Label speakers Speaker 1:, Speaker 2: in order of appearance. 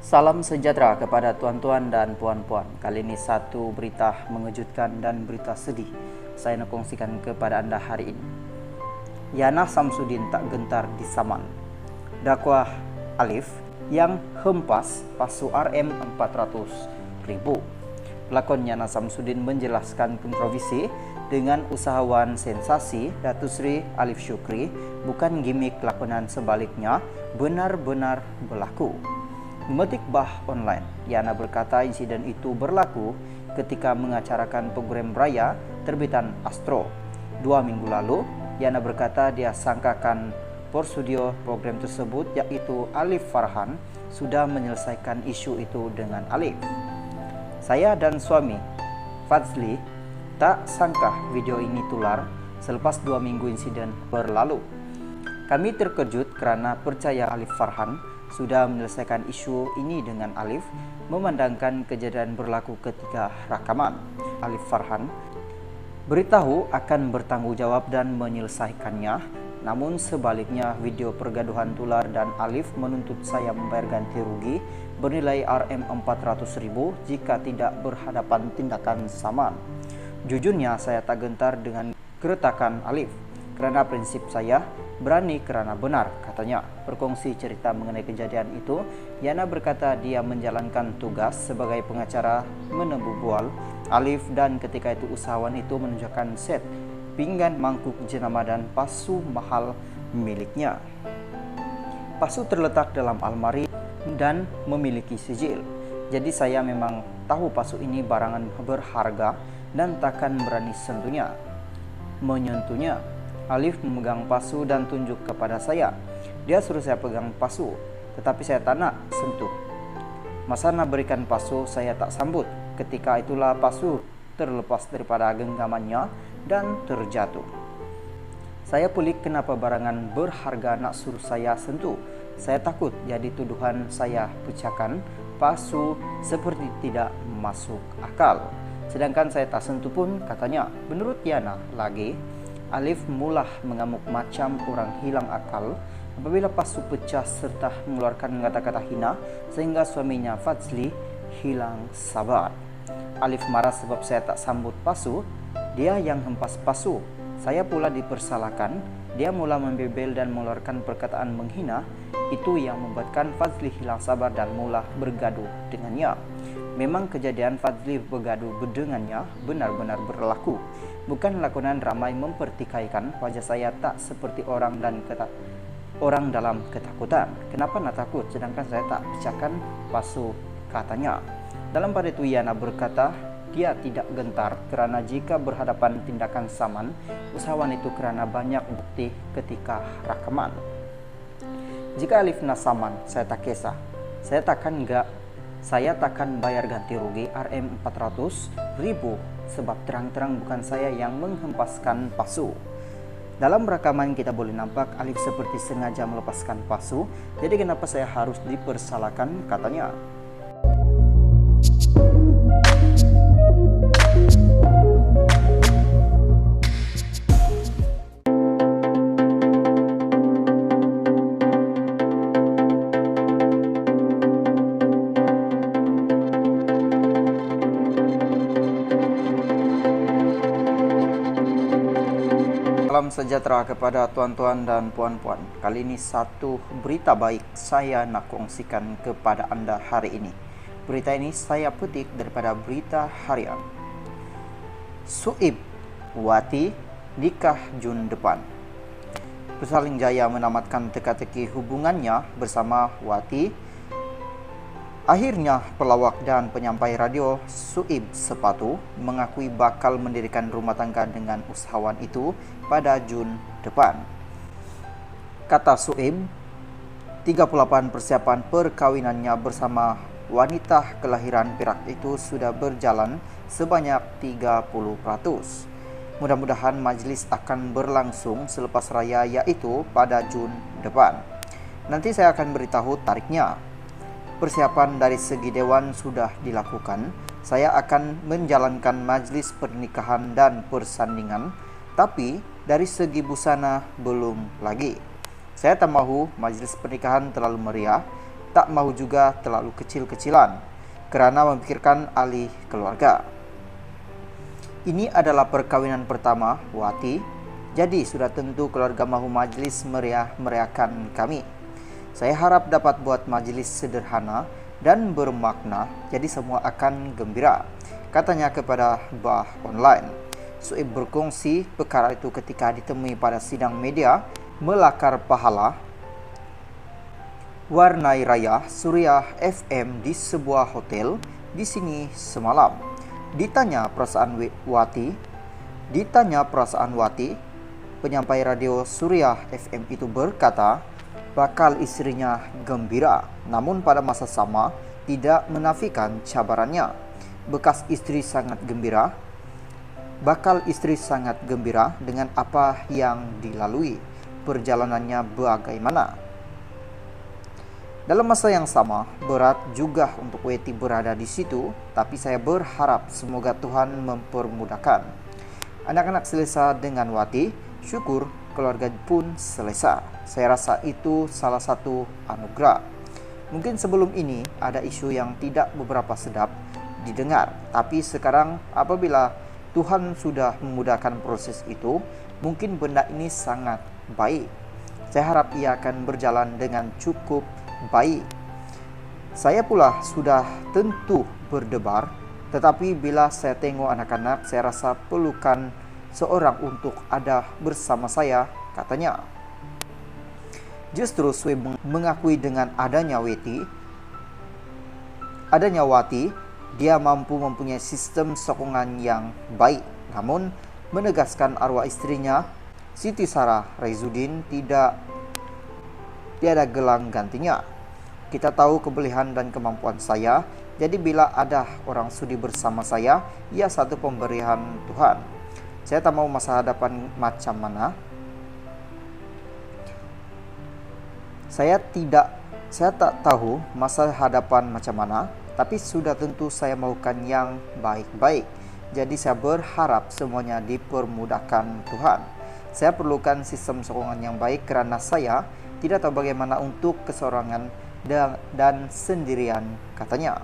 Speaker 1: Salam sejahtera kepada tuan-tuan dan puan-puan. Kali ini satu berita mengejutkan dan berita sedih saya nak kongsikan kepada anda hari ini. Yana Samsudin tak gentar di Saman. Dakwah Alif yang hempas pasu RM 400.000. Pelakon Yana Samsudin menjelaskan kontroversi dengan usahawan sensasi Datuk Seri Alif Syukri bukan gimik lakonan, sebaliknya benar-benar berlaku. Memetik bah online, Yana berkata insiden itu berlaku ketika mengacarakan program raya terbitan Astro. 2 minggu lalu, Yana berkata dia sangkakan porsudio program tersebut, yaitu Alif Farhan, sudah menyelesaikan isu itu dengan Alif. Saya dan suami, Fadzli, tak sangka video ini tular selepas 2 minggu insiden berlalu. Kami terkejut kerana percaya Alif Farhan sudah menyelesaikan isu ini dengan Alif, memandangkan kejadian berlaku ketika rakaman. Alif Farhan beritahu akan bertanggungjawab dan menyelesaikannya, namun sebaliknya video pergaduhan tular dan Alif menuntut saya membayar ganti rugi bernilai RM 400.000 jika tidak berhadapan tindakan saman. Jujurnya saya tak gentar dengan keretakan Alif, kerana prinsip saya berani kerana benar, katanya. Berkongsi cerita mengenai kejadian itu, Yana berkata dia menjalankan tugas sebagai pengacara menembu bual Alif, dan ketika itu usahawan itu menunjukkan set pinggan, mangkuk jenama dan pasu mahal miliknya. Pasu terletak dalam almari dan memiliki sijil. Jadi saya memang tahu pasu ini barangan berharga dan takkan berani menyentuhnya. Alif memegang pasu dan tunjuk kepada saya. Dia suruh saya pegang pasu, tetapi saya tak nak sentuh. Masa nak berikan pasu, saya tak sambut. Ketika itulah pasu terlepas daripada genggamannya dan terjatuh. Saya pelik kenapa barangan berharga nak suruh saya sentuh. Saya takut jadi tuduhan saya pecahkan pasu seperti tidak masuk akal. Sedangkan saya tak sentuh pun, katanya. Menurut Yana lagi, Alif mula mengamuk macam orang hilang akal apabila pasu pecah serta mengeluarkan kata-kata hina sehingga suaminya Fadzli hilang sabar. Alif marah sebab saya tak sambut pasu, dia yang hempas pasu. Saya pula dipersalahkan, dia mula membebel dan mengeluarkan perkataan menghina. Itu yang membuatkan Fadzli hilang sabar dan mula bergaduh dengannya. Memang kejadian Fadzli bergaduh dengannya benar-benar berlaku. Bukan lakonan ramai mempertikaikan. Wajah saya tak seperti orang dalam ketakutan. Kenapa nak takut sedangkan saya tak pecahkan pasu, katanya. Dalam pada itu Yana berkata dia tidak gentar kerana jika berhadapan tindakan saman usahawan itu kerana banyak bukti ketika rakaman. Jika Alif nak saman, saya tak kisah. Saya takkan bayar ganti rugi RM 400.000 sebab terang-terang bukan saya yang menghempaskan pasu. Dalam rakaman kita boleh nampak Alif seperti sengaja melepaskan pasu. Jadi kenapa saya harus dipersalahkan, katanya. Salam sejahtera kepada tuan-tuan dan puan-puan. Kali ini satu berita baik saya nak kongsikan kepada anda hari ini. Berita ini saya petik daripada Berita Harian. Suib Wati nikah Jun depan. Pesaling jaya menamatkan teka-teki hubungannya bersama Wati. Akhirnya, pelawak dan penyampai radio Suib Sepatu mengakui bakal mendirikan rumah tangga dengan usahawan itu pada Jun depan. Kata Suib, 38 persiapan perkahwinannya bersama wanita kelahiran Perak itu sudah berjalan sebanyak 30%. Mudah-mudahan majlis akan berlangsung selepas raya, yaitu pada Jun depan. Nanti saya akan beritahu tariknya. Persiapan dari segi dewan sudah dilakukan. Saya akan menjalankan majlis pernikahan dan persandingan, tapi dari segi busana belum lagi. Saya tak mahu majlis pernikahan terlalu meriah, tak mahu juga terlalu kecil-kecilan, kerana memikirkan ahli keluarga. Ini adalah perkawinan pertama Wati, jadi sudah tentu keluarga mahu majlis meriahkan kami. Saya harap dapat buat majlis sederhana dan bermakna, jadi semua akan gembira, katanya kepada Bah Online. Suib berkongsi perkara itu ketika ditemui pada sidang media Melakar Pahala Warnai Raya Suria FM di sebuah hotel di sini semalam. Ditanya perasaan Wati, penyampai radio Suria FM itu berkata bakal istrinya gembira, namun pada masa sama tidak menafikan cabarannya. Bakal istri sangat gembira dengan apa yang dilalui. Perjalanannya bagaimana? Dalam masa yang sama, berat juga untuk Wati berada di situ, tapi saya berharap semoga Tuhan mempermudahkan. Anak-anak selesa dengan Wati, syukur keluarga pun selesa. Saya rasa itu salah satu anugerah. Mungkin sebelum ini ada isu yang tidak beberapa sedap didengar, tapi sekarang apabila Tuhan sudah memudahkan proses itu, mungkin benda ini sangat baik. Saya harap ia akan berjalan dengan cukup baik. Saya pula sudah tentu berdebar, tetapi bila saya tengok anak-anak, saya rasa pelukan seorang untuk ada bersama saya, katanya. Justru Sui mengakui dengan adanya Wati, dia mampu mempunyai sistem sokongan yang baik, namun menegaskan arwah istrinya Siti Sarah Raizuddin tiada gelang gantinya. Kita tahu kebolehan dan kemampuan saya, jadi bila ada orang sudi bersama saya, ia satu pemberian Tuhan. Saya tak mau masa hadapan macam mana. Saya tak tahu masa hadapan macam mana, tapi sudah tentu saya mahukan yang baik-baik. Jadi saya berharap semuanya dipermudahkan Tuhan. Saya perlukan sistem sokongan yang baik kerana saya tidak tahu bagaimana untuk keseorangan dan sendirian, katanya.